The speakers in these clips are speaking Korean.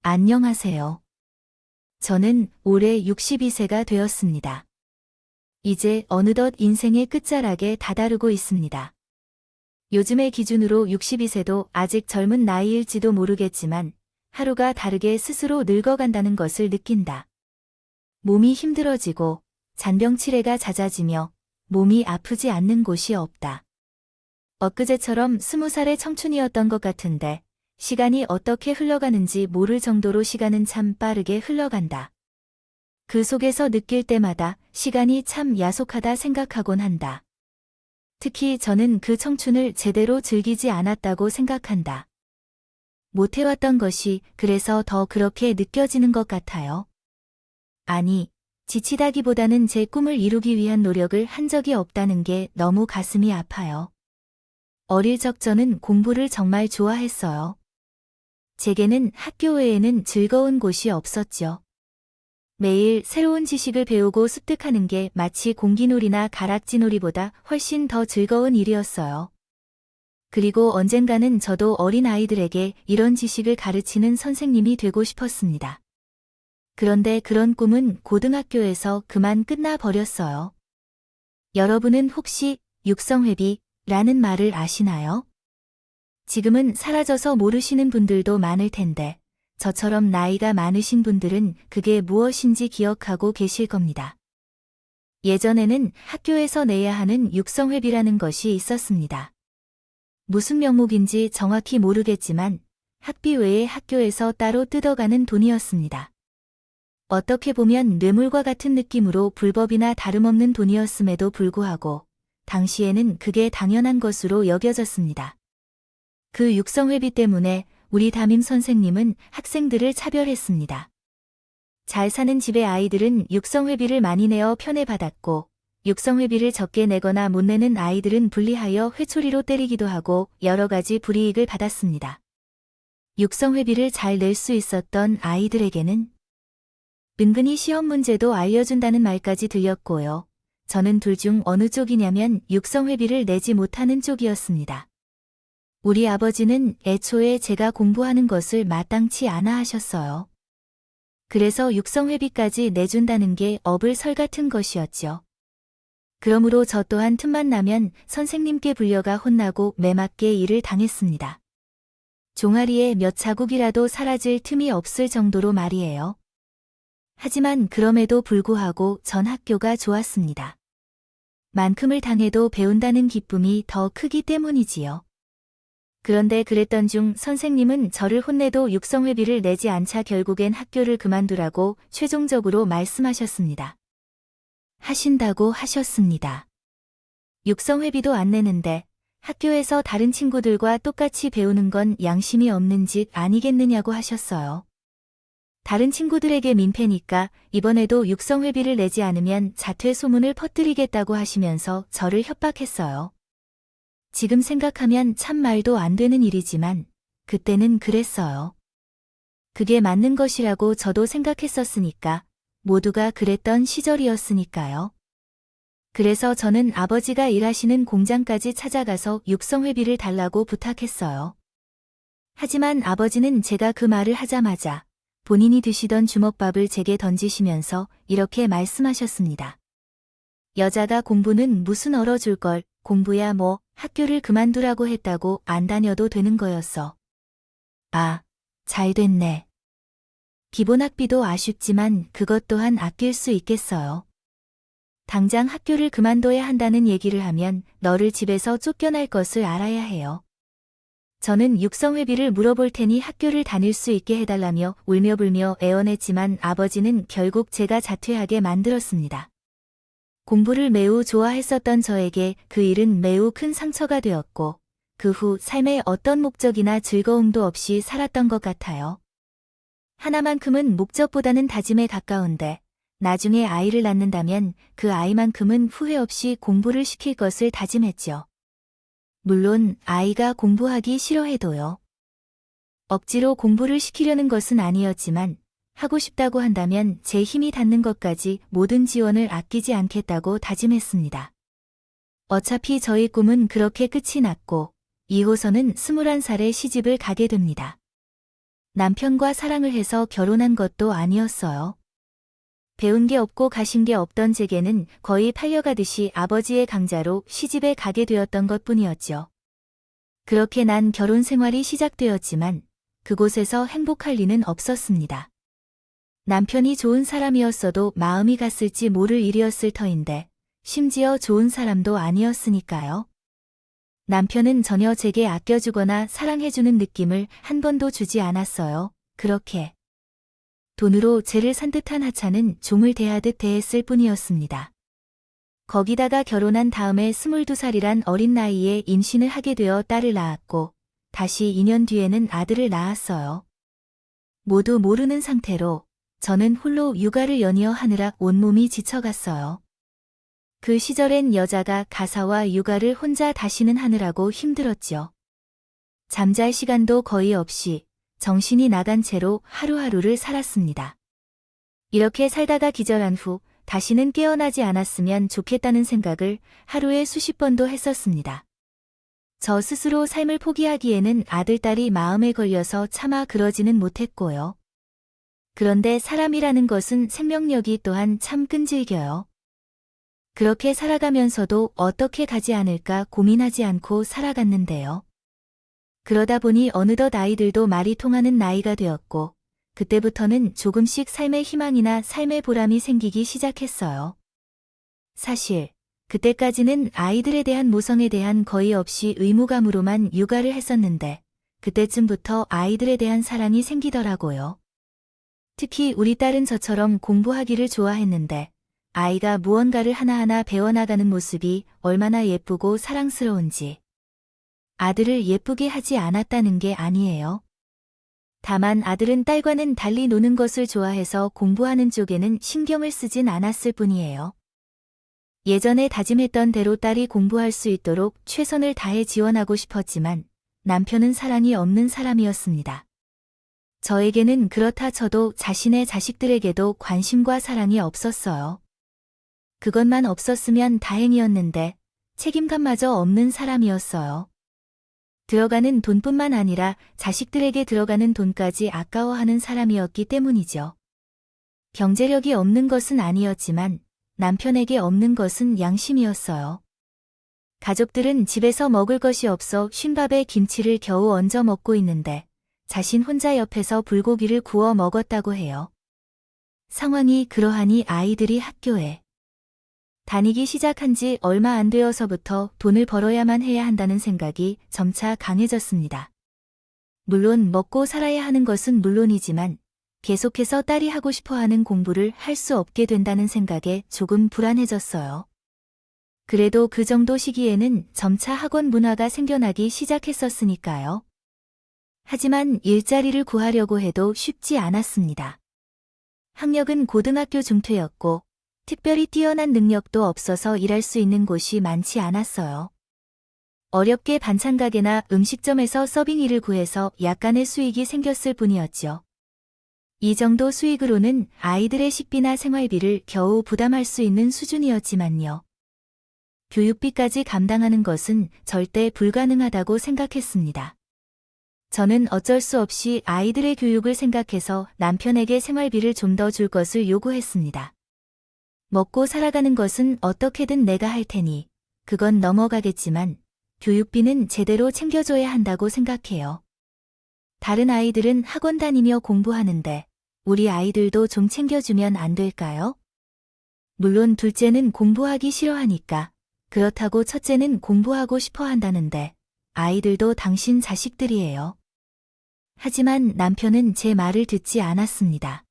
안녕하세요. 저는 올해 62세가 되었습니다. 이제 어느덧 인생의 끝자락에 다다르고 있습니다. 요즘의 기준으로 62세도 아직 젊은 나이일지도 모르겠지만 하루가 다르게 스스로 늙어간다는 것을 느낀다. 몸이 힘들어지고 잔병치레가 잦아지며 몸이 아프지 않는 곳이 없다. 엊그제처럼 20살의 청춘이었던 것 같은데 시간이 어떻게 흘러가는지 모를 정도로 시간은 참 빠르게 흘러간다. 그 속에서 느낄 때마다 시간이 참 야속하다 생각하곤 한다. 특히 저는 그 청춘을 제대로 즐기지 않았다고 생각한다. 못해왔던 것이 그래서 더 그렇게 느껴지는 것 같아요. 아니, 지치다기보다는 제 꿈을 이루기 위한 노력을 한 적이 없다는 게 너무 가슴이 아파요. 어릴 적 저는 공부를 정말 좋아했어요. 제게는 학교 외에는 즐거운 곳이 없었죠. 매일 새로운 지식을 배우고 습득하는 게 마치 공기놀이나 가락지놀이보다 훨씬 더 즐거운 일이었어요. 그리고 언젠가는 저도 어린 아이들에게 이런 지식을 가르치는 선생님이 되고 싶었습니다. 그런데 그런 꿈은 고등학교에서 그만 끝나버렸어요. 여러분은 혹시 육성회비라는 말을 아시나요? 지금은 사라져서 모르시는 분들도 많을 텐데 저처럼 나이가 많으신 분들은 그게 무엇인지 기억하고 계실 겁니다. 예전에는 학교에서 내야 하는 육성회비라는 것이 있었습니다. 무슨 명목인지 정확히 모르겠지만 학비 외에 학교에서 따로 뜯어가는 돈이었습니다. 어떻게 보면 뇌물과 같은 느낌으로 불법이나 다름없는 돈이었음에도 불구하고 당시에는 그게 당연한 것으로 여겨졌습니다. 그 육성회비 때문에 우리 담임 선생님은 학생들을 차별했습니다. 잘 사는 집의 아이들은 육성회비를 많이 내어 편애받았고 육성회비를 적게 내거나 못 내는 아이들은 분리하여 회초리로 때리기도 하고 여러 가지 불이익을 받았습니다. 육성회비를 잘 낼 수 있었던 아이들에게는 은근히 시험 문제도 알려준다는 말까지 들렸고요. 저는 둘 중 어느 쪽이냐면 육성회비를 내지 못하는 쪽이었습니다. 우리 아버지는 애초에 제가 공부하는 것을 마땅치 않아 하셨어요. 그래서 육성회비까지 내준다는 게 업을 같은 것이었죠. 그러므로 저 또한 틈만 나면 선생님께 불려가 혼나고 매맞게 일을 당했습니다. 종아리에 몇 자국이라도 사라질 틈이 없을 정도로 말이에요. 하지만 그럼에도 불구하고 전 학교가 좋았습니다. 만큼을 당해도 배운다는 기쁨이 더 크기 때문이지요. 그런데 그랬던 중 선생님은 저를 혼내도 육성회비를 내지 않자 결국엔 학교를 그만두라고 최종적으로 말씀하셨습니다. 하신다고 하셨습니다. 육성회비도 안 내는데 학교에서 다른 친구들과 똑같이 배우는 건 양심이 없는 짓 아니겠느냐고 하셨어요. 다른 친구들에게 민폐니까 이번에도 육성회비를 내지 않으면 자퇴 소문을 퍼뜨리겠다고 하시면서 저를 협박했어요. 지금 생각하면 참 말도 안 되는 일이지만 그때는 그랬어요. 그게 맞는 것이라고 저도 생각했었으니까 모두가 그랬던 시절이었으니까요. 그래서 저는 아버지가 일하시는 공장까지 찾아가서 육성회비를 달라고 부탁했어요. 하지만 아버지는 제가 그 말을 하자마자 본인이 드시던 주먹밥을 제게 던지시면서 이렇게 말씀하셨습니다. 여자가 공부는 무슨 얼어줄 걸, 공부야 뭐 학교를 그만두라고 했다고 안 다녀도 되는 거였어. 아, 잘 됐네. 기본 학비도 아쉽지만 그것 또한 아낄 수 있겠어요. 당장 학교를 그만둬야 한다는 얘기를 하면 너를 집에서 쫓겨날 것을 알아야 해요. 저는 육성회비를 물어볼 테니 학교를 다닐 수 있게 해달라며 울며불며 애원했지만 아버지는 결국 제가 자퇴하게 만들었습니다. 공부를 매우 좋아했었던 저에게 그 일은 매우 큰 상처가 되었고 그 후 삶에 어떤 목적이나 즐거움도 없이 살았던 것 같아요. 하나만큼은 목적보다는 다짐에 가까운데 나중에 아이를 낳는다면 그 아이만큼은 후회 없이 공부를 시킬 것을 다짐했죠. 물론 아이가 공부하기 싫어해도요. 억지로 공부를 시키려는 것은 아니었지만 하고 싶다고 한다면 제 힘이 닿는 것까지 모든 지원을 아끼지 않겠다고 다짐했습니다. 어차피 저희 꿈은 그렇게 끝이 났고 2호선은 21살에 시집을 가게 됩니다. 남편과 사랑을 해서 결혼한 것도 아니었어요. 배운 게 없고 가신 게 없던 제게는 거의 팔려가듯이 아버지의 강자로 시집에 가게 되었던 것뿐이었죠. 그렇게 난 결혼 생활이 시작되었지만 그곳에서 행복할 리는 없었습니다. 남편이 좋은 사람이었어도 마음이 갔을지 모를 일이었을 터인데 심지어 좋은 사람도 아니었으니까요. 남편은 전혀 제게 아껴주거나 사랑해주는 느낌을 한 번도 주지 않았어요. 그렇게 돈으로 죄를 산 듯한 하찮은 종을 대하듯 대했을 뿐이었습니다. 거기다가 결혼한 다음에 22살이란 어린 나이에 임신을 하게 되어 딸을 낳았고 다시 2년 뒤에는 아들을 낳았어요. 모두 모르는 상태로 저는 홀로 육아를 연이어 하느라 온몸이 지쳐갔어요. 그 시절엔 여자가 가사와 육아를 혼자 다시는 하느라고 힘들었죠. 잠잘 시간도 거의 없이 정신이 나간 채로 하루하루를 살았습니다. 이렇게 살다가 기절한 후 다시는 깨어나지 않았으면 좋겠다는 생각을 하루에 수십 번도 했었습니다. 저 스스로 삶을 포기하기에는 아들딸이 마음에 걸려서 차마 그러지는 못했고요. 그런데 사람이라는 것은 생명력이 또한 참 끈질겨요. 그렇게 살아가면서도 어떻게 가지 않을까 고민하지 않고 살아갔는데요. 그러다 보니 어느덧 아이들도 말이 통하는 나이가 되었고 그때부터는 조금씩 삶의 희망이나 삶의 보람이 생기기 시작했어요. 사실 그때까지는 아이들에 대한 모성에 대한 거의 없이 의무감으로만 육아를 했었는데 그때쯤부터 아이들에 대한 사랑이 생기더라고요. 특히 우리 딸은 저처럼 공부하기를 좋아했는데 아이가 무언가를 하나하나 배워나가는 모습이 얼마나 예쁘고 사랑스러운지 아들을 예쁘게 하지 않았다는 게 아니에요. 다만 아들은 딸과는 달리 노는 것을 좋아해서 공부하는 쪽에는 신경을 쓰진 않았을 뿐이에요. 예전에 다짐했던 대로 딸이 공부할 수 있도록 최선을 다해 지원하고 싶었지만 남편은 사랑이 없는 사람이었습니다. 저에게는 그렇다 쳐도 자신의 자식들에게도 관심과 사랑이 없었어요. 그것만 없었으면 다행이었는데 책임감마저 없는 사람이었어요. 들어가는 돈뿐만 아니라 자식들에게 들어가는 돈까지 아까워하는 사람이었기 때문이죠. 경제력이 없는 것은 아니었지만 남편에게 없는 것은 양심이었어요. 가족들은 집에서 먹을 것이 없어 쉰밥에 김치를 겨우 얹어 먹고 있는데 자신 혼자 옆에서 불고기를 구워 먹었다고 해요. 상황이 그러하니 아이들이 학교에 다니기 시작한 지 얼마 안 되어서부터 돈을 벌어야만 해야 한다는 생각이 점차 강해졌습니다. 물론 먹고 살아야 하는 것은 물론이지만 계속해서 딸이 하고 싶어하는 공부를 할 수 없게 된다는 생각에 조금 불안해졌어요. 그래도 그 정도 시기에는 점차 학원 문화가 생겨나기 시작했었으니까요. 하지만 일자리를 구하려고 해도 쉽지 않았습니다. 학력은 고등학교 중퇴였고 특별히 뛰어난 능력도 없어서 일할 수 있는 곳이 많지 않았어요. 어렵게 반찬 가게나 음식점에서 서빙 일을 구해서 약간의 수익이 생겼을 뿐이었죠. 이 정도 수익으로는 아이들의 식비나 생활비를 겨우 부담할 수 있는 수준이었지만요. 교육비까지 감당하는 것은 절대 불가능하다고 생각했습니다. 저는 어쩔 수 없이 아이들의 교육을 생각해서 남편에게 생활비를 좀 더 줄 것을 요구했습니다. 먹고 살아가는 것은 어떻게든 내가 할 테니 그건 넘어가겠지만 교육비는 제대로 챙겨줘야 한다고 생각해요. 다른 아이들은 학원 다니며 공부하는데 우리 아이들도 좀 챙겨주면 안 될까요? 물론 둘째는 공부하기 싫어하니까 그렇다고 첫째는 공부하고 싶어 한다는데 아이들도 당신 자식들이에요. 하지만 남편은 제 말을 듣지 않았습니다.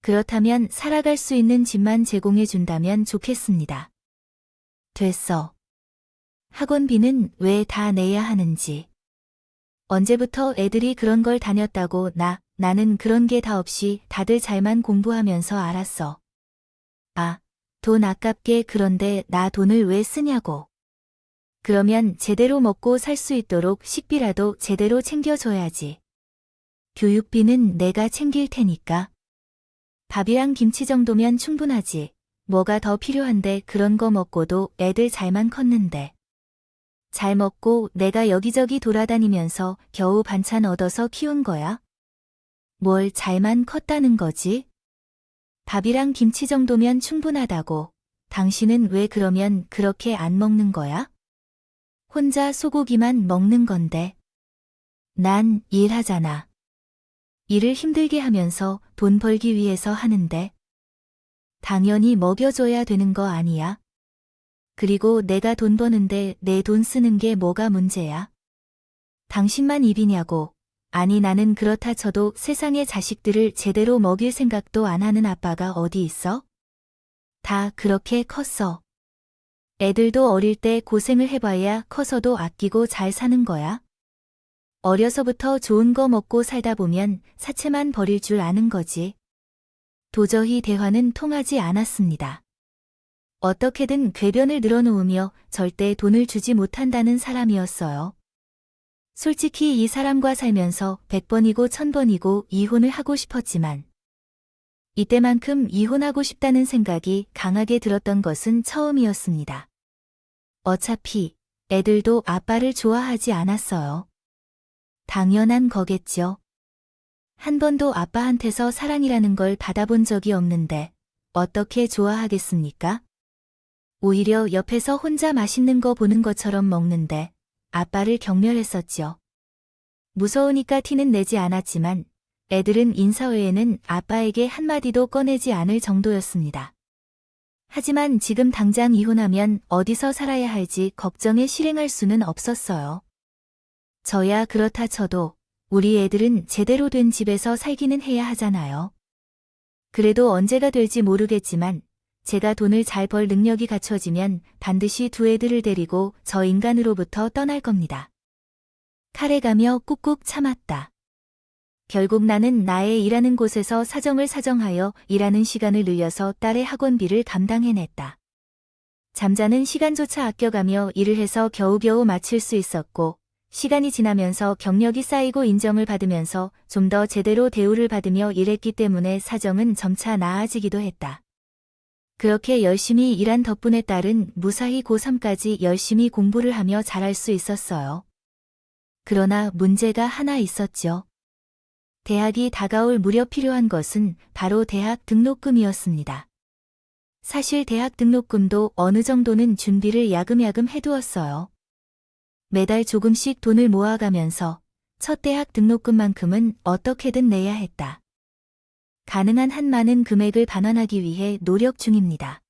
그렇다면 살아갈 수 있는 집만 제공해 준다면 좋겠습니다. 됐어. 학원비는 왜 다 내야 하는지. 언제부터 애들이 그런 걸 다녔다고 나는 그런 게 다 없이 다들 잘만 공부하면서 알았어. 아, 돈 아깝게 그런데 나 돈을 왜 쓰냐고. 그러면 제대로 먹고 살 수 있도록 식비라도 제대로 챙겨줘야지. 교육비는 내가 챙길 테니까. 밥이랑 김치 정도면 충분하지. 뭐가 더 필요한데 그런 거 먹고도 애들 잘만 컸는데. 잘 먹고 내가 여기저기 돌아다니면서 겨우 반찬 얻어서 키운 거야? 뭘 잘만 컸다는 거지? 밥이랑 김치 정도면 충분하다고. 당신은 왜 그러면 그렇게 안 먹는 거야? 혼자 소고기만 먹는 건데. 난 일하잖아. 일을 힘들게 하면서 돈 벌기 위해서 하는데. 당연히 먹여줘야 되는 거 아니야? 그리고 내가 돈 버는데 내 돈 쓰는 게 뭐가 문제야? 당신만 입이냐고. 아니 나는 그렇다 쳐도 세상의 자식들을 제대로 먹일 생각도 안 하는 아빠가 어디 있어? 다 그렇게 컸어. 애들도 어릴 때 고생을 해봐야 커서도 아끼고 잘 사는 거야. 어려서부터 좋은 거 먹고 살다 보면 사채만 버릴 줄 아는 거지. 도저히 대화는 통하지 않았습니다. 어떻게든 궤변을 늘어놓으며 절대 돈을 주지 못한다는 사람이었어요. 솔직히 이 사람과 살면서 100번이고 1000번이고 이혼을 하고 싶었지만 이때만큼 이혼하고 싶다는 생각이 강하게 들었던 것은 처음이었습니다. 어차피 애들도 아빠를 좋아하지 않았어요. 당연한 거겠죠. 한 번도 아빠한테서 사랑이라는 걸 받아본 적이 없는데 어떻게 좋아하겠습니까? 오히려 옆에서 혼자 맛있는 거 보는 것처럼 먹는데 아빠를 경멸했었죠. 무서우니까 티는 내지 않았지만 애들은 인사 외에는 아빠에게 한마디도 꺼내지 않을 정도였습니다. 하지만 지금 당장 이혼하면 어디서 살아야 할지 걱정에 실행할 수는 없었어요. 저야 그렇다 쳐도 우리 애들은 제대로 된 집에서 살기는 해야 하잖아요. 그래도 언제가 될지 모르겠지만 제가 돈을 잘 벌 능력이 갖춰지면 반드시 두 애들을 데리고 저 인간으로부터 떠날 겁니다. 칼해가며 꾹꾹 참았다. 결국 나는 나의 일하는 곳에서 사정을 사정하여 일하는 시간을 늘려서 딸의 학원비를 감당해냈다. 잠자는 시간조차 아껴가며 일을 해서 겨우겨우 마칠 수 있었고 시간이 지나면서 경력이 쌓이고 인정을 받으면서 좀 더 제대로 대우를 받으며 일했기 때문에 사정은 점차 나아지기도 했다. 그렇게 열심히 일한 덕분에 딸은 무사히 고3까지 열심히 공부를 하며 잘할 수 있었어요. 그러나 문제가 하나 있었죠. 대학이 다가올 무렵 필요한 것은 바로 대학 등록금이었습니다. 사실 대학 등록금도 어느 정도는 준비를 야금야금 해두었어요. 매달 조금씩 돈을 모아가면서 첫 대학 등록금만큼은 어떻게든 내야 했다. 가능한 한 많은 금액을 반환하기 위해 노력 중입니다.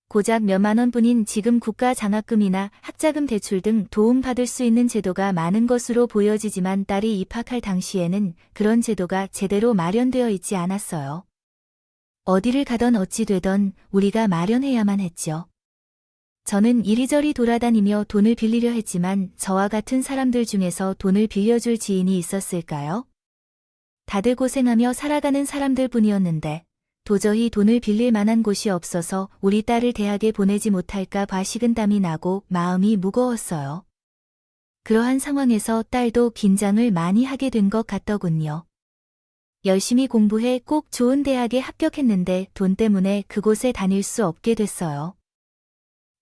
고작 몇만 원뿐인 지금 국가장학금이나 학자금 대출 등 도움받을 수 있는 제도가 많은 것으로 보여지지만 딸이 입학할 당시에는 그런 제도가 제대로 마련되어 있지 않았어요. 어디를 가던 어찌 되던 우리가 마련해야만 했죠. 저는 이리저리 돌아다니며 돈을 빌리려 했지만 저와 같은 사람들 중에서 돈을 빌려줄 지인이 있었을까요? 다들 고생하며 살아가는 사람들 뿐이었는데 도저히 돈을 빌릴 만한 곳이 없어서 우리 딸을 대학에 보내지 못할까 봐 식은땀이 나고 마음이 무거웠어요. 그러한 상황에서 딸도 긴장을 많이 하게 된 것 같더군요. 열심히 공부해 꼭 좋은 대학에 합격했는데 돈 때문에 그곳에 다닐 수 없게 됐어요.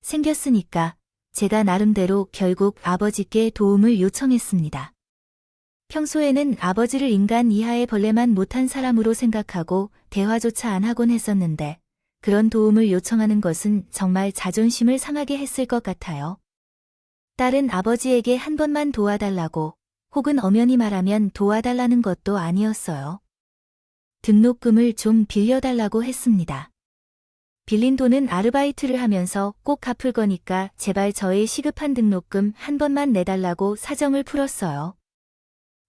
생겼으니까 제가 나름대로 결국 아버지께 도움을 요청했습니다. 평소에는 아버지를 인간 이하의 벌레만 못한 사람으로 생각하고 대화조차 안 하곤 했었는데 그런 도움을 요청하는 것은 정말 자존심을 상하게 했을 것 같아요. 딸은 아버지에게 한 번만 도와달라고 혹은 엄연히 말하면 도와달라는 것도 아니었어요. 등록금을 좀 빌려달라고 했습니다. 빌린 돈은 아르바이트를 하면서 꼭 갚을 거니까 제발 저의 시급한 등록금 한 번만 내달라고 사정을 풀었어요.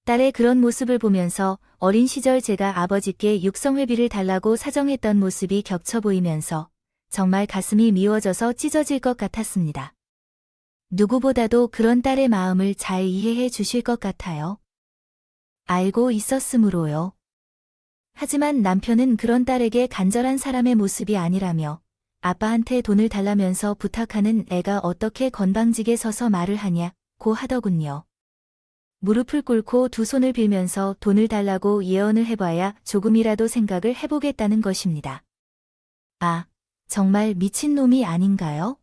딸의 그런 모습을 보면서 어린 시절 제가 아버지께 육성회비를 달라고 사정했던 모습이 겹쳐 보이면서 정말 가슴이 미워져서 찢어질 것 같았습니다. 누구보다도 그런 딸의 마음을 잘 이해해 주실 것 같아요. 알고 있었으므로요. 하지만 남편은 그런 딸에게 간절한 사람의 모습이 아니라며 아빠한테 돈을 달라면서 부탁하는 애가 어떻게 건방지게 서서 말을 하냐고 하더군요. 무릎을 꿇고 두 손을 빌면서 돈을 달라고 예언을 해봐야 조금이라도 생각을 해보겠다는 것입니다. 아, 정말 미친놈이 아닌가요?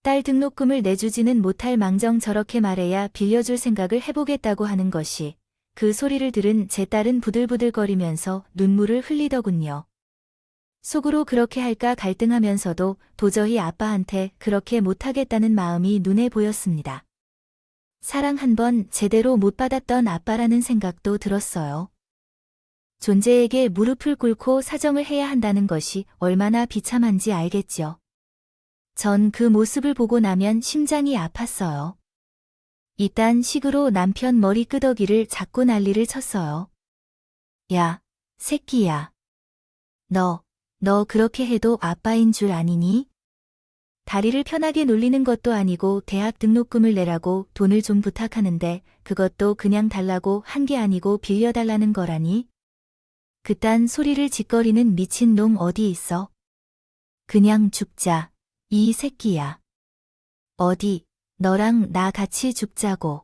딸 등록금을 내주지는 못할 망정 저렇게 말해야 빌려줄 생각을 해보겠다고 하는 것이 그 소리를 들은 제 딸은 부들부들거리면서 눈물을 흘리더군요. 속으로 그렇게 할까 갈등하면서도 도저히 아빠한테 그렇게 못하겠다는 마음이 눈에 보였습니다. 사랑 한 번 제대로 못 받았던 아빠라는 생각도 들었어요. 존재에게 무릎을 꿇고 사정을 해야 한다는 것이 얼마나 비참한지 알겠죠. 전 그 모습을 보고 나면 심장이 아팠어요. 이딴 식으로 남편 머리 끄덕이를 잡고 난리를 쳤어요. 야, 새끼야. 너 그렇게 해도 아빠인 줄 아니니? 다리를 편하게 놀리는 것도 아니고 대학 등록금을 내라고 돈을 좀 부탁하는데 그것도 그냥 달라고 한 게 아니고 빌려달라는 거라니? 그딴 소리를 짓거리는 미친 놈 어디 있어? 그냥 죽자, 이 새끼야. 어디, 너랑 나 같이 죽자고.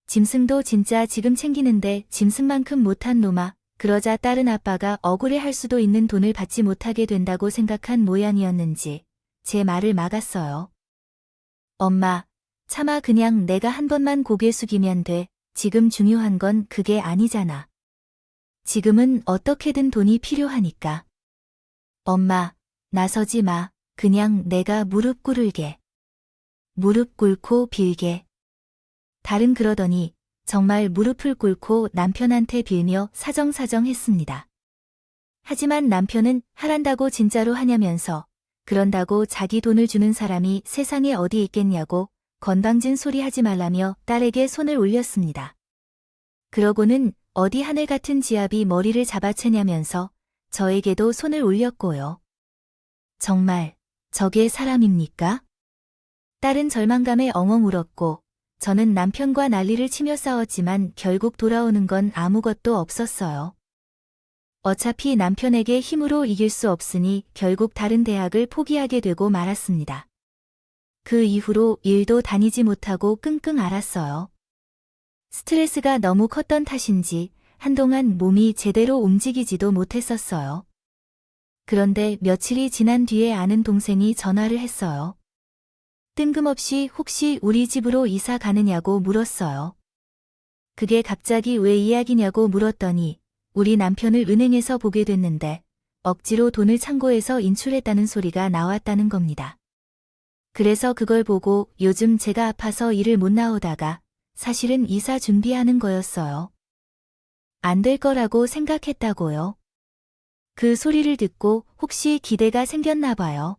짐승도 진짜 지금 챙기는데 짐승만큼 못한 놈아. 그러자 딸은 아빠가 억울해할 수도 있는 돈을 받지 못하게 된다고 생각한 모양이었는지 제 말을 막았어요. 엄마, 차마 그냥 내가 한 번만 고개 숙이면 돼. 지금 중요한 건 그게 아니잖아. 지금은 어떻게든 돈이 필요하니까. 엄마, 나서지 마. 그냥 내가 무릎 꿇을게. 무릎 꿇고 빌게. 딸은 그러더니 정말 무릎을 꿇고 남편한테 빌며 사정사정했습니다. 하지만 남편은 하란다고 진짜로 하냐면서 그런다고 자기 돈을 주는 사람이 세상에 어디 있겠냐고 건방진 소리 하지 말라며 딸에게 손을 올렸습니다. 그러고는 어디 하늘 같은 지압이 머리를 잡아채냐면서 저에게도 손을 올렸고요. 정말 저게 사람입니까? 딸은 절망감에 엉엉 울었고 저는 남편과 난리를 치며 싸웠지만 결국 돌아오는 건 아무것도 없었어요. 어차피 남편에게 힘으로 이길 수 없으니 결국 다른 대학을 포기하게 되고 말았습니다. 그 이후로 일도 다니지 못하고 끙끙 앓았어요. 스트레스가 너무 컸던 탓인지 한동안 몸이 제대로 움직이지도 못했었어요. 그런데 며칠이 지난 뒤에 아는 동생이 전화를 했어요. 뜬금없이 혹시 우리 집으로 이사 가느냐고 물었어요. 그게 갑자기 왜 이야기냐고 물었더니 우리 남편을 은행에서 보게 됐는데 억지로 돈을 창고에서 인출했다는 소리가 나왔다는 겁니다. 그래서 그걸 보고 요즘 제가 아파서 일을 못 나오다가 사실은 이사 준비하는 거였어요. 안 될 거라고 생각했다고요. 그 소리를 듣고 혹시 기대가 생겼나 봐요.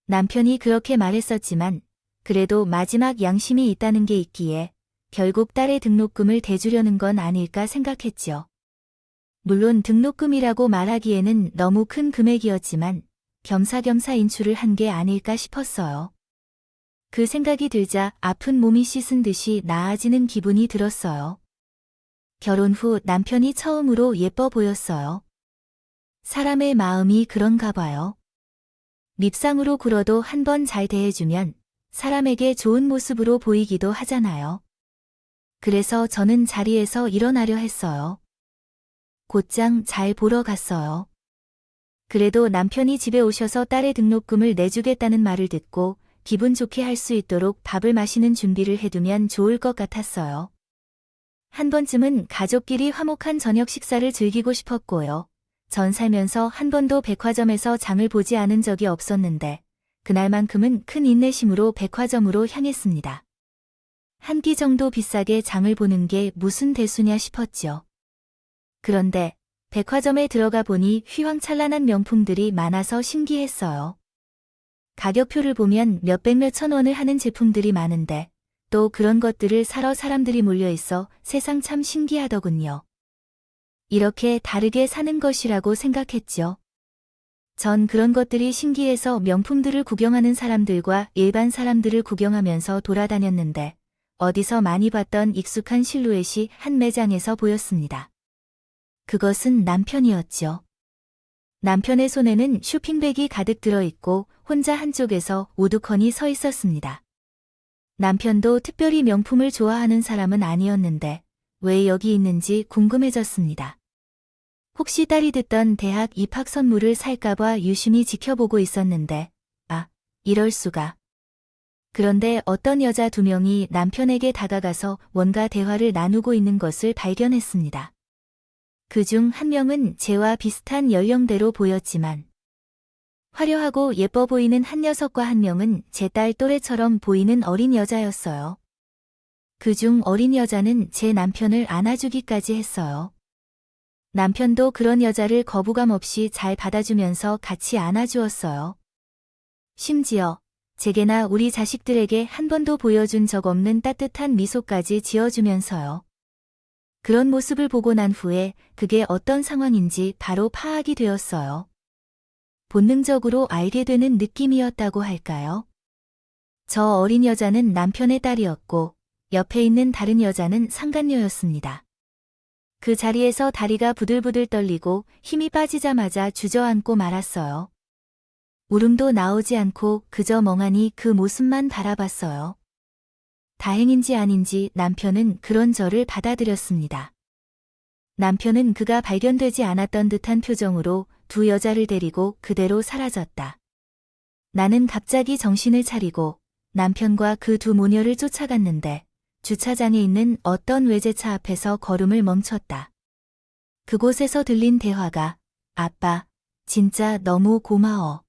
남편이 그렇게 말했었지만 그래도 마지막 양심이 있다는 게 있기에 결국 딸의 등록금을 대주려는 건 아닐까 생각했죠. 물론 등록금이라고 말하기에는 너무 큰 금액이었지만 겸사겸사 인출을 한 게 아닐까 싶었어요. 그 생각이 들자 아픈 몸이 씻은 듯이 나아지는 기분이 들었어요. 결혼 후 남편이 처음으로 예뻐 보였어요. 사람의 마음이 그런가 봐요. 밉상으로 굴어도 한 번 잘 대해주면 사람에게 좋은 모습으로 보이기도 하잖아요. 그래서 저는 자리에서 일어나려 했어요. 곧장 잘 보러 갔어요. 그래도 남편이 집에 오셔서 딸의 등록금을 내주겠다는 말을 듣고 기분 좋게 할 수 있도록 밥을 마시는 준비를 해두면 좋을 것 같았어요. 한 번쯤은 가족끼리 화목한 저녁 식사를 즐기고 싶었고요. 전 살면서 한 번도 백화점에서 장을 보지 않은 적이 없었는데 그날만큼은 큰 인내심으로 백화점으로 향했습니다. 한 끼 정도 비싸게 장을 보는 게 무슨 대수냐 싶었죠. 그런데 백화점에 들어가 보니 휘황찬란한 명품들이 많아서 신기했어요. 가격표를 보면 몇백 몇천 원을 하는 제품들이 많은데 또 그런 것들을 사러 사람들이 몰려있어 세상 참 신기하더군요. 이렇게 다르게 사는 것이라고 생각했죠. 전 그런 것들이 신기해서 명품들을 구경하는 사람들과 일반 사람들을 구경하면서 돌아다녔는데 어디서 많이 봤던 익숙한 실루엣이 한 매장에서 보였습니다. 그것은 남편이었죠. 남편의 손에는 쇼핑백이 가득 들어있고 혼자 한쪽에서 우두커니 서 있었습니다. 남편도 특별히 명품을 좋아하는 사람은 아니었는데 왜 여기 있는지 궁금해졌습니다. 혹시 딸이 듣던 대학 입학 선물을 살까봐 유심히 지켜보고 있었는데 이럴 수가. 그런데 어떤 여자 2명이 남편에게 다가가서 뭔가 대화를 나누고 있는 것을 발견했습니다. 그중 한 명은 제와 비슷한 연령대로 보였지만 화려하고 예뻐 보이는 한 녀석과 한 명은 제 딸 또래처럼 보이는 어린 여자였어요. 그중 어린 여자는 제 남편을 안아주기까지 했어요. 남편도 그런 여자를 거부감 없이 잘 받아주면서 같이 안아주었어요. 심지어 제게나 우리 자식들에게 한 번도 보여준 적 없는 따뜻한 미소까지 지어주면서요. 그런 모습을 보고 난 후에 그게 어떤 상황인지 바로 파악이 되었어요. 본능적으로 알게 되는 느낌이었다고 할까요? 저 어린 여자는 남편의 딸이었고 옆에 있는 다른 여자는 상간녀였습니다. 그 자리에서 다리가 부들부들 떨리고 힘이 빠지자마자 주저앉고 말았어요. 울음도 나오지 않고 그저 멍하니 그 모습만 바라봤어요. 다행인지 아닌지 남편은 그런 저를 받아들였습니다. 남편은 그가 발견되지 않았던 듯한 표정으로 2 여자를 데리고 그대로 사라졌다. 나는 갑자기 정신을 차리고 남편과 그 2 모녀를 쫓아갔는데 주차장에 있는 어떤 외제차 앞에서 걸음을 멈췄다. 그곳에서 들린 대화가 아빠, 진짜 너무 고마워.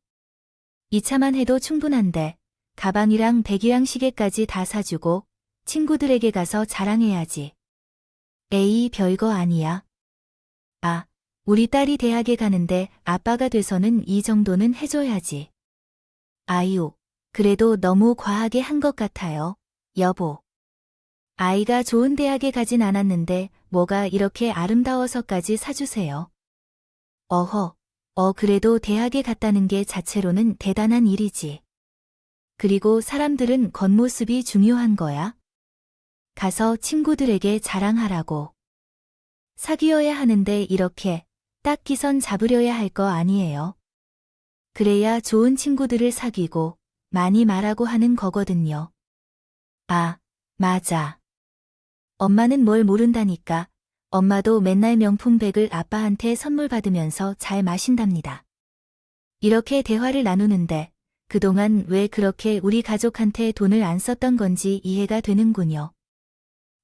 이 차만 해도 충분한데 가방이랑 백이랑 시계까지 다 사주고 친구들에게 가서 자랑해야지. 에이, 별거 아니야. 아, 우리 딸이 대학에 가는데 아빠가 돼서는 이 정도는 해줘야지. 아유, 그래도 너무 과하게 한 것 같아요, 여보. 아이가 좋은 대학에 가진 않았는데 뭐가 이렇게 아름다워서까지 사주세요. 어허, 그래도 대학에 갔다는 게 자체로는 대단한 일이지. 그리고 사람들은 겉모습이 중요한 거야. 가서 친구들에게 자랑하라고. 사귀어야 하는데 이렇게 딱 기선 잡으려야 할 거 아니에요. 그래야 좋은 친구들을 사귀고 많이 말하고 하는 거거든요. 아, 맞아. 엄마는 뭘 모른다니까. 엄마도 맨날 명품백을 아빠한테 선물 받으면서 잘 마신답니다. 이렇게 대화를 나누는데 그동안 왜 그렇게 우리 가족한테 돈을 안 썼던 건지 이해가 되는군요.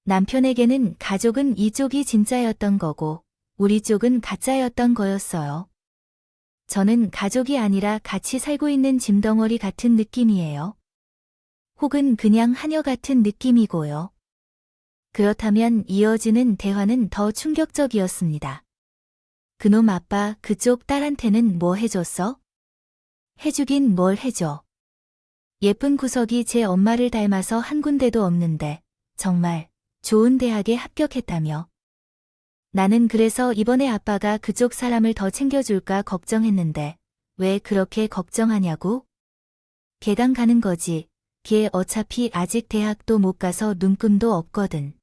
남편에게는 가족은 이쪽이 진짜였던 거고 우리 쪽은 가짜였던 거였어요. 저는 가족이 아니라 같이 살고 있는 짐덩어리 같은 느낌이에요. 혹은 그냥 하녀 같은 느낌이고요. 그렇다면 이어지는 대화는 더 충격적이었습니다. 그놈 아빠 그쪽 딸한테는 뭐 해줬어? 해주긴 뭘 해줘. 예쁜 구석이 제 엄마를 닮아서 한 군데도 없는데 정말 좋은 대학에 합격했다며. 나는 그래서 이번에 아빠가 그쪽 사람을 더 챙겨줄까 걱정했는데 왜 그렇게 걱정하냐고? 걔랑 가는 거지. 걔 어차피 아직 대학도 못 가서 눈금도 없거든.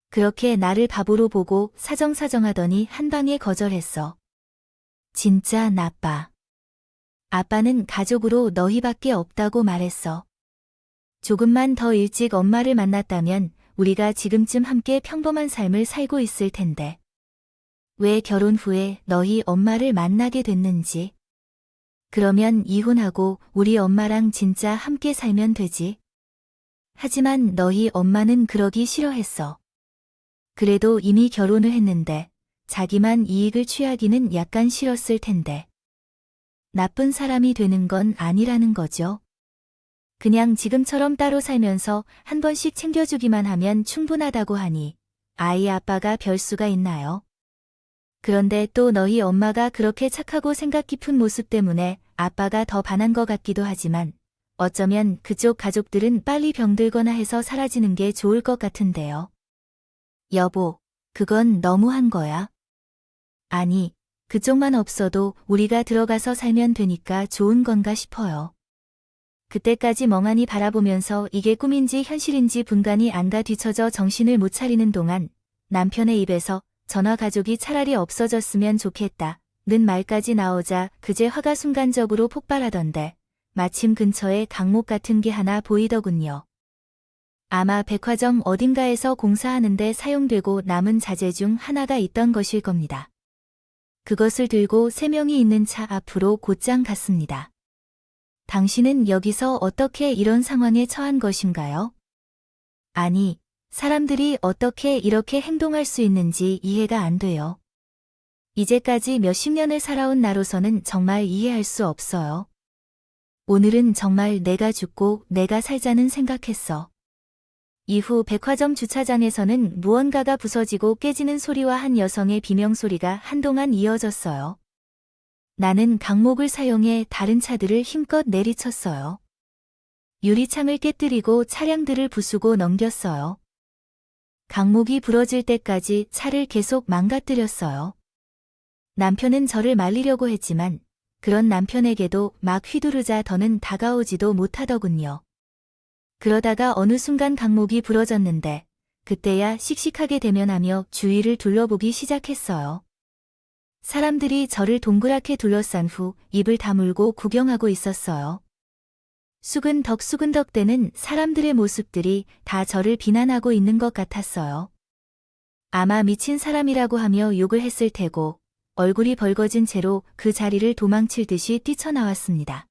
그렇게 나를 바보로 보고 사정사정하더니 한 방에 거절했어. 진짜 나빠. 아빠는 가족으로 너희밖에 없다고 말했어. 조금만 더 일찍 엄마를 만났다면 우리가 지금쯤 함께 평범한 삶을 살고 있을 텐데. 왜 결혼 후에 너희 엄마를 만나게 됐는지. 그러면 이혼하고 우리 엄마랑 진짜 함께 살면 되지. 하지만 너희 엄마는 그러기 싫어했어. 그래도 이미 결혼을 했는데 자기만 이익을 취하기는 약간 싫었을 텐데. 나쁜 사람이 되는 건 아니라는 거죠. 그냥 지금처럼 따로 살면서 한 번씩 챙겨주기만 하면 충분하다고 하니 아이 아빠가 별 수가 있나요? 그런데 또 너희 엄마가 그렇게 착하고 생각 깊은 모습 때문에 아빠가 더 반한 것 같기도 하지만 어쩌면 그쪽 가족들은 빨리 병들거나 해서 사라지는 게 좋을 것 같은데요. 여보, 그건 너무한 거야. 아니, 그쪽만 없어도 우리가 들어가서 살면 되니까 좋은 건가 싶어요. 그때까지 멍하니 바라보면서 이게 꿈인지 현실인지 분간이 안 가 뒤처져 정신을 못 차리는 동안 남편의 입에서 전화 가족이 차라리 없어졌으면 좋겠다 는 말까지 나오자 그제 화가 순간적으로 폭발하던데 마침 근처에 강목 같은 게 하나 보이더군요. 아마 백화점 어딘가에서 공사하는데 사용되고 남은 자재 중 하나가 있던 것일 겁니다. 그것을 들고 3명이 있는 차 앞으로 곧장 갔습니다. 당신은 여기서 어떻게 이런 상황에 처한 것인가요? 아니, 사람들이 어떻게 이렇게 행동할 수 있는지 이해가 안 돼요. 이제까지 몇십 년을 살아온 나로서는 정말 이해할 수 없어요. 오늘은 정말 내가 죽고 내가 살자는 생각했어. 이후 백화점 주차장에서는 무언가가 부서지고 깨지는 소리와 한 여성의 비명소리가 한동안 이어졌어요. 나는 강목을 사용해 다른 차들을 힘껏 내리쳤어요. 유리창을 깨뜨리고 차량들을 부수고 넘겼어요. 강목이 부러질 때까지 차를 계속 망가뜨렸어요. 남편은 저를 말리려고 했지만 그런 남편에게도 막 휘두르자 더는 다가오지도 못하더군요. 그러다가 어느 순간 강목이 부러졌는데 그때야 씩씩하게 대면하며 주위를 둘러보기 시작했어요. 사람들이 저를 동그랗게 둘러싼 후 입을 다물고 구경하고 있었어요. 수근덕수근덕대는 사람들의 모습들이 다 저를 비난하고 있는 것 같았어요. 아마 미친 사람이라고 하며 욕을 했을 테고 얼굴이 벌거진 채로 그 자리를 도망칠 듯이 뛰쳐나왔습니다.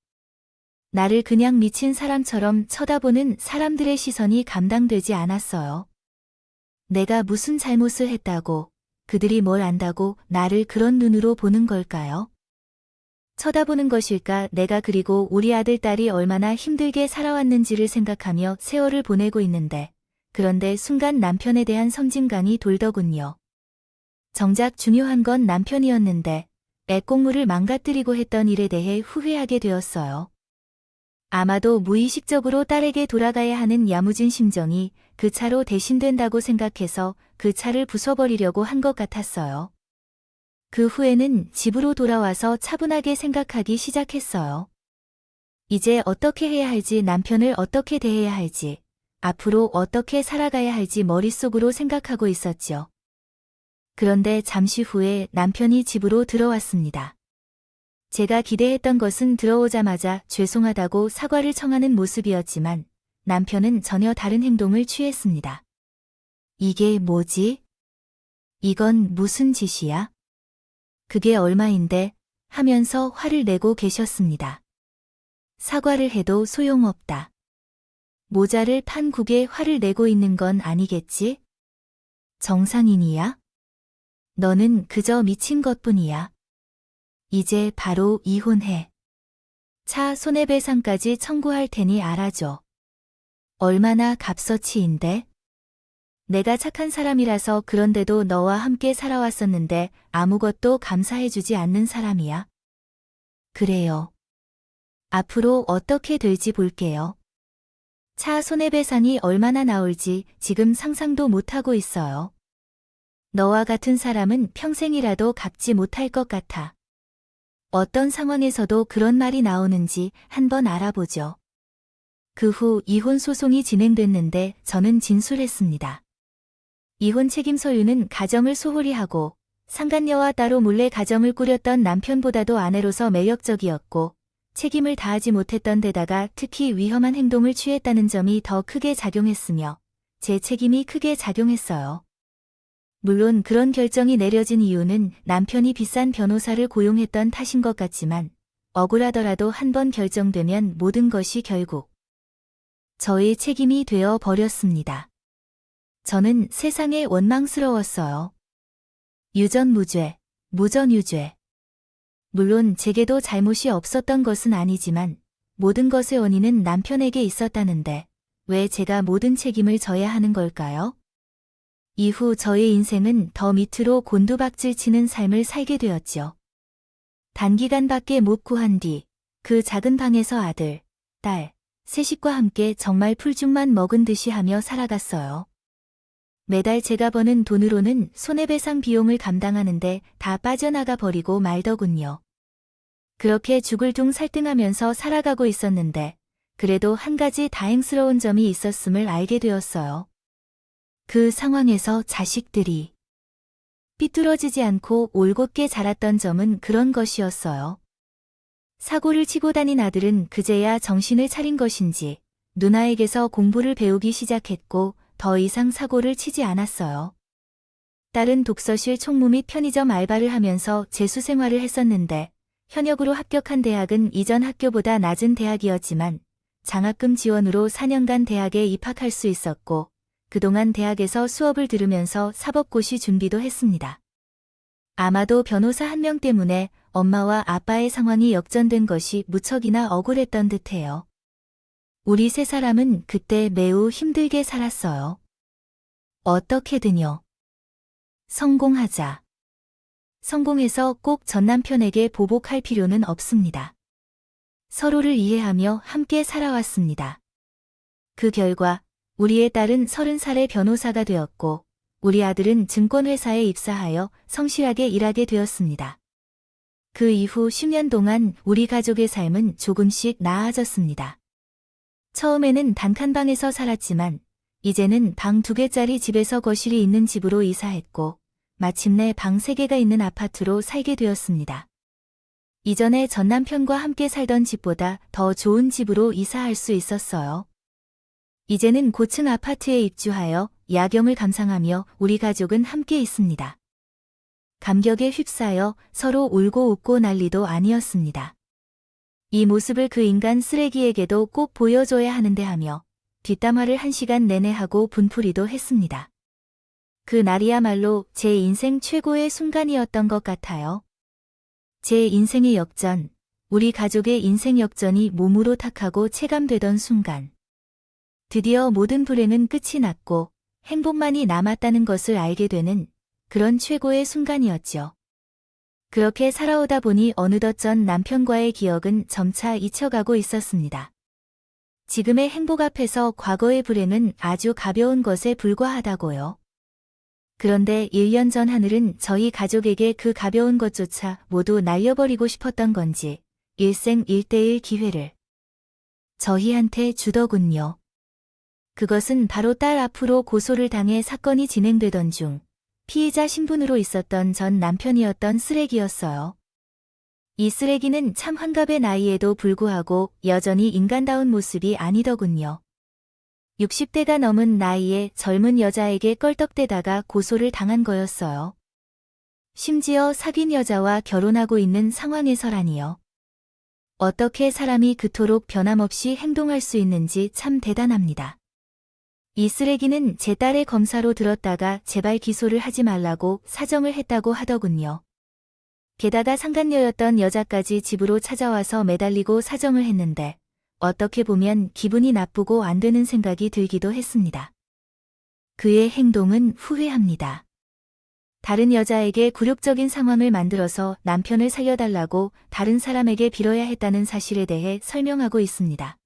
나를 그냥 미친 사람처럼 쳐다보는 사람들의 시선이 감당되지 않았어요. 내가 무슨 잘못을 했다고, 그들이 뭘 안다고 나를 그런 눈으로 보는 걸까요? 쳐다보는 것일까? 내가 그리고 우리 아들, 딸이 얼마나 힘들게 살아왔는지를 생각하며 세월을 보내고 있는데, 그런데 순간 남편에 대한 섬진강이 돌더군요. 정작 중요한 건 남편이었는데 애꽁물을 망가뜨리고 했던 일에 대해 후회하게 되었어요. 아마도 무의식적으로 딸에게 돌아가야 하는 야무진 심정이 그 차로 대신된다고 생각해서 그 차를 부숴버리려고 한 것 같았어요. 그 후에는 집으로 돌아와서 차분하게 생각하기 시작했어요. 이제 어떻게 해야 할지, 남편을 어떻게 대해야 할지, 앞으로 어떻게 살아가야 할지 머릿속으로 생각하고 있었죠. 그런데 잠시 후에 남편이 집으로 들어왔습니다. 제가 기대했던 것은 들어오자마자 죄송하다고 사과를 청하는 모습이었지만 남편은 전혀 다른 행동을 취했습니다. 이게 뭐지? 이건 무슨 짓이야? 그게 얼마인데? 하면서 화를 내고 계셨습니다. 사과를 해도 소용없다. 모자를 판 국에 화를 내고 있는 건 아니겠지? 정상인이야? 너는 그저 미친 것뿐이야. 이제 바로 이혼해. 차 손해배상까지 청구할 테니 알아줘. 얼마나 값어치인데? 내가 착한 사람이라서 그런데도 너와 함께 살아왔었는데 아무것도 감사해주지 않는 사람이야. 그래요. 앞으로 어떻게 될지 볼게요. 차 손해배상이 얼마나 나올지 지금 상상도 못하고 있어요. 너와 같은 사람은 평생이라도 갚지 못할 것 같아. 어떤 상황에서도 그런 말이 나오는지 한번 알아보죠. 그 후 이혼 소송이 진행됐는데 저는 진술했습니다. 이혼 책임 소유는 가정을 소홀히 하고 상간녀와 따로 몰래 가정을 꾸렸던 남편보다도 아내로서 매력적이었고 책임을 다하지 못했던 데다가 특히 위험한 행동을 취했다는 점이 더 크게 작용했으며 제 책임이 크게 작용했어요. 물론 그런 결정이 내려진 이유는 남편이 비싼 변호사를 고용했던 탓인 것 같지만 억울하더라도 한번 결정되면 모든 것이 결국 저의 책임이 되어 버렸습니다. 저는 세상에 원망스러웠어요. 유전무죄, 무전유죄. 물론 제게도 잘못이 없었던 것은 아니지만 모든 것의 원인은 남편에게 있었다는데 왜 제가 모든 책임을 져야 하는 걸까요? 이후 저의 인생은 더 밑으로 곤두박질 치는 삶을 살게 되었죠. 단기간밖에 못 구한 뒤 그 작은 방에서 아들, 딸, 셋식과 함께 정말 풀죽만 먹은 듯이 하며 살아갔어요. 매달 제가 버는 돈으로는 손해배상 비용을 감당하는데 다 빠져나가 버리고 말더군요. 그렇게 죽을 둥 살등하면서 살아가고 있었는데 그래도 한 가지 다행스러운 점이 있었음을 알게 되었어요. 그 상황에서 자식들이 삐뚤어지지 않고 올곧게 자랐던 점은 그런 것이었어요. 사고를 치고 다닌 아들은 그제야 정신을 차린 것인지 누나에게서 공부를 배우기 시작했고 더 이상 사고를 치지 않았어요. 딸은 독서실 총무 및 편의점 알바를 하면서 재수 생활을 했었는데 현역으로 합격한 대학은 이전 학교보다 낮은 대학이었지만 장학금 지원으로 4년간 대학에 입학할 수 있었고 그동안 대학에서 수업을 들으면서 사법고시 준비도 했습니다. 아마도 변호사 한 명 때문에 엄마와 아빠의 상황이 역전된 것이 무척이나 억울했던 듯해요. 우리 세 사람은 그때 매우 힘들게 살았어요. 어떻게든요. 성공하자. 성공해서 꼭 전 남편에게 보복할 필요는 없습니다. 서로를 이해하며 함께 살아왔습니다. 그 결과 우리의 딸은 30살의 변호사가 되었고 우리 아들은 증권회사에 입사하여 성실하게 일하게 되었습니다. 그 이후 10년 동안 우리 가족의 삶은 조금씩 나아졌습니다. 처음에는 단칸방에서 살았지만 이제는 방 2개짜리 집에서 거실이 있는 집으로 이사했고 마침내 방 3개가 있는 아파트로 살게 되었습니다. 이전에 전 남편과 함께 살던 집보다 더 좋은 집으로 이사할 수 있었어요. 이제는 고층 아파트에 입주하여 야경을 감상하며 우리 가족은 함께 있습니다. 감격에 휩싸여 서로 울고 웃고 난리도 아니었습니다. 이 모습을 그 인간 쓰레기에게도 꼭 보여줘야 하는데 하며 뒷담화를 1시간 내내 하고 분풀이도 했습니다. 그 날이야말로 제 인생 최고의 순간이었던 것 같아요. 제 인생의 역전, 우리 가족의 인생 역전이 몸으로 탁하고 체감되던 순간. 드디어 모든 불행은 끝이 났고 행복만이 남았다는 것을 알게 되는 그런 최고의 순간이었죠. 그렇게 살아오다 보니 어느덧 전 남편과의 기억은 점차 잊혀가고 있었습니다. 지금의 행복 앞에서 과거의 불행은 아주 가벼운 것에 불과하다고요. 그런데 1년 전 하늘은 저희 가족에게 그 가벼운 것조차 모두 날려버리고 싶었던 건지 일생일대의 기회를 저희한테 주더군요. 그것은 바로 딸 앞으로 고소를 당해 사건이 진행되던 중 피의자 신분으로 있었던 전 남편이었던 쓰레기였어요. 이 쓰레기는 참 환갑의 나이에도 불구하고 여전히 인간다운 모습이 아니더군요. 60대가 넘은 나이에 젊은 여자에게 껄떡대다가 고소를 당한 거였어요. 심지어 사귄 여자와 결혼하고 있는 상황에서라니요. 어떻게 사람이 그토록 변함없이 행동할 수 있는지 참 대단합니다. 이 쓰레기는 제 딸의 검사로 들었다가 제발 기소를 하지 말라고 사정을 했다고 하더군요. 게다가 상간녀였던 여자까지 집으로 찾아와서 매달리고 사정을 했는데 어떻게 보면 기분이 나쁘고 안 되는 생각이 들기도 했습니다. 그의 행동은 후회합니다. 다른 여자에게 굴욕적인 상황을 만들어서 남편을 살려달라고 다른 사람에게 빌어야 했다는 사실에 대해 설명하고 있습니다.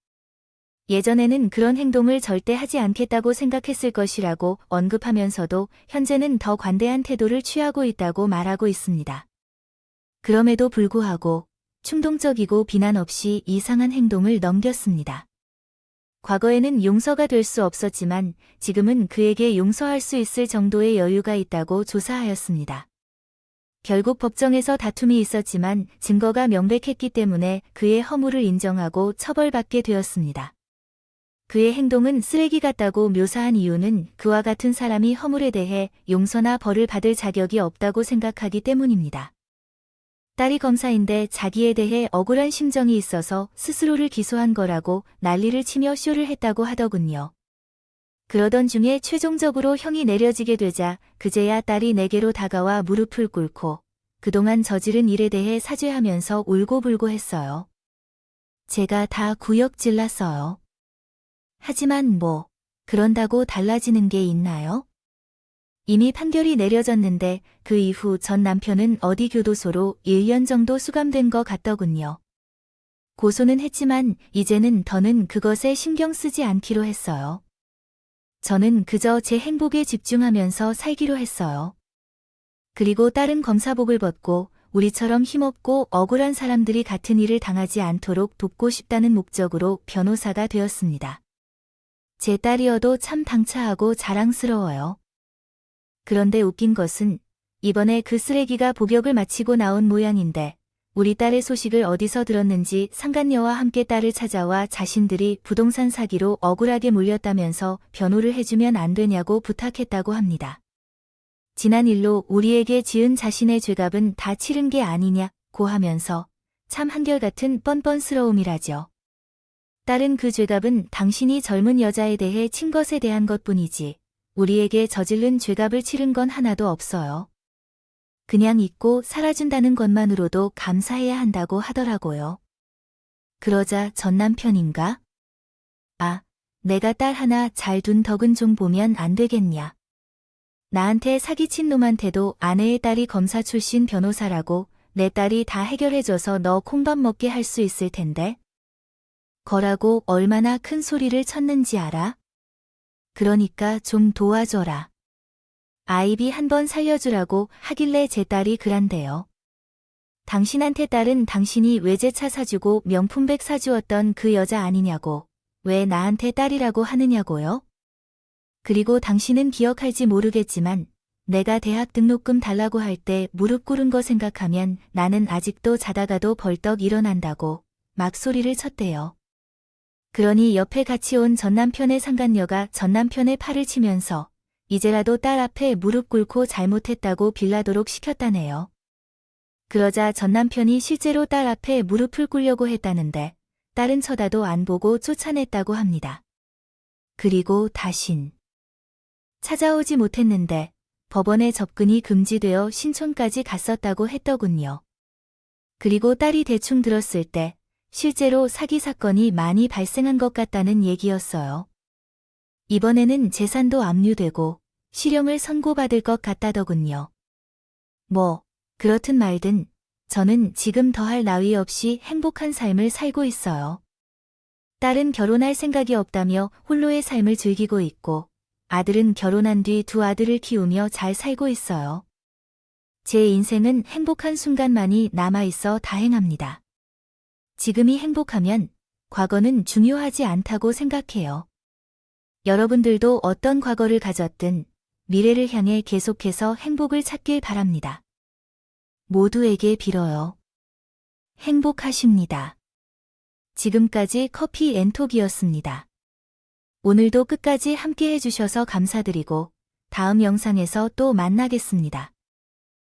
예전에는 그런 행동을 절대 하지 않겠다고 생각했을 것이라고 언급하면서도 현재는 더 관대한 태도를 취하고 있다고 말하고 있습니다. 그럼에도 불구하고 충동적이고 비난 없이 이상한 행동을 넘겼습니다. 과거에는 용서가 될 수 없었지만 지금은 그에게 용서할 수 있을 정도의 여유가 있다고 조사하였습니다. 결국 법정에서 다툼이 있었지만 증거가 명백했기 때문에 그의 허물을 인정하고 처벌받게 되었습니다. 그의 행동은 쓰레기 같다고 묘사한 이유는 그와 같은 사람이 허물에 대해 용서나 벌을 받을 자격이 없다고 생각하기 때문입니다. 딸이 검사인데 자기에 대해 억울한 심정이 있어서 스스로를 기소한 거라고 난리를 치며 쇼를 했다고 하더군요. 그러던 중에 최종적으로 형이 내려지게 되자 그제야 딸이 내게로 다가와 무릎을 꿇고 그동안 저지른 일에 대해 사죄하면서 울고불고 했어요. 제가 다 구역질렀어요. 하지만 뭐 그런다고 달라지는 게 있나요? 이미 판결이 내려졌는데 그 이후 전 남편은 어디 교도소로 1년 정도 수감된 것 같더군요. 고소는 했지만 이제는 더는 그것에 신경 쓰지 않기로 했어요. 저는 그저 제 행복에 집중하면서 살기로 했어요. 그리고 딸은 검사복을 벗고 우리처럼 힘없고 억울한 사람들이 같은 일을 당하지 않도록 돕고 싶다는 목적으로 변호사가 되었습니다. 제 딸이어도 참 당차하고 자랑스러워요. 그런데 웃긴 것은 이번에 그 쓰레기가 복역을 마치고 나온 모양인데 우리 딸의 소식을 어디서 들었는지 상간녀와 함께 딸을 찾아와 자신들이 부동산 사기로 억울하게 물렸다면서 변호를 해주면 안 되냐고 부탁했다고 합니다. 지난 일로 우리에게 지은 자신의 죄값은 다 치른 게 아니냐고 하면서 참 한결같은 뻔뻔스러움이라죠. 딸은 그 죄값은 당신이 젊은 여자에 대해 친 것에 대한 것뿐이지 우리에게 저지른 죄값을 치른 건 하나도 없어요. 그냥 잊고 살아준다는 것만으로도 감사해야 한다고 하더라고요. 그러자 전 남편인가? 아, 내가 딸 하나 잘 둔 덕은 좀 보면 안 되겠냐. 나한테 사기친 놈한테도 아내의 딸이 검사 출신 변호사라고 내 딸이 다 해결해줘서 너 콩밥 먹게 할 수 있을 텐데. 거라고 얼마나 큰 소리를 쳤는지 알아? 그러니까 좀 도와줘라. 아이비 한번 살려주라고 하길래 제 딸이 그란대요. 당신한테 딸은 당신이 외제차 사주고 명품백 사주었던 그 여자 아니냐고. 왜 나한테 딸이라고 하느냐고요? 그리고 당신은 기억할지 모르겠지만 내가 대학 등록금 달라고 할 때 무릎 꿇은 거 생각하면 나는 아직도 자다가도 벌떡 일어난다고 막 소리를 쳤대요. 그러니 옆에 같이 온 전남편의 상간녀가 전남편의 팔을 치면서 이제라도 딸 앞에 무릎 꿇고 잘못했다고 빌라도록 시켰다네요. 그러자 전남편이 실제로 딸 앞에 무릎을 꿇려고 했다는데 딸은 쳐다도 안 보고 쫓아냈다고 합니다. 그리고 다신 찾아오지 못했는데 법원에 접근이 금지되어 신촌까지 갔었다고 했더군요. 그리고 딸이 대충 들었을 때 실제로 사기 사건이 많이 발생한 것 같다는 얘기였어요. 이번에는 재산도 압류되고 실형을 선고받을 것 같다더군요. 뭐 그렇든 말든 저는 지금 더할 나위 없이 행복한 삶을 살고 있어요. 딸은 결혼할 생각이 없다며 홀로의 삶을 즐기고 있고 아들은 결혼한 뒤 두 아들을 키우며 잘 살고 있어요. 제 인생은 행복한 순간만이 남아있어 다행합니다. 지금이 행복하면 과거는 중요하지 않다고 생각해요. 여러분들도 어떤 과거를 가졌든 미래를 향해 계속해서 행복을 찾길 바랍니다. 모두에게 빌어요. 행복하십니다. 지금까지 커피 앤톡이었습니다. 오늘도 끝까지 함께 해주셔서 감사드리고 다음 영상에서 또 만나겠습니다.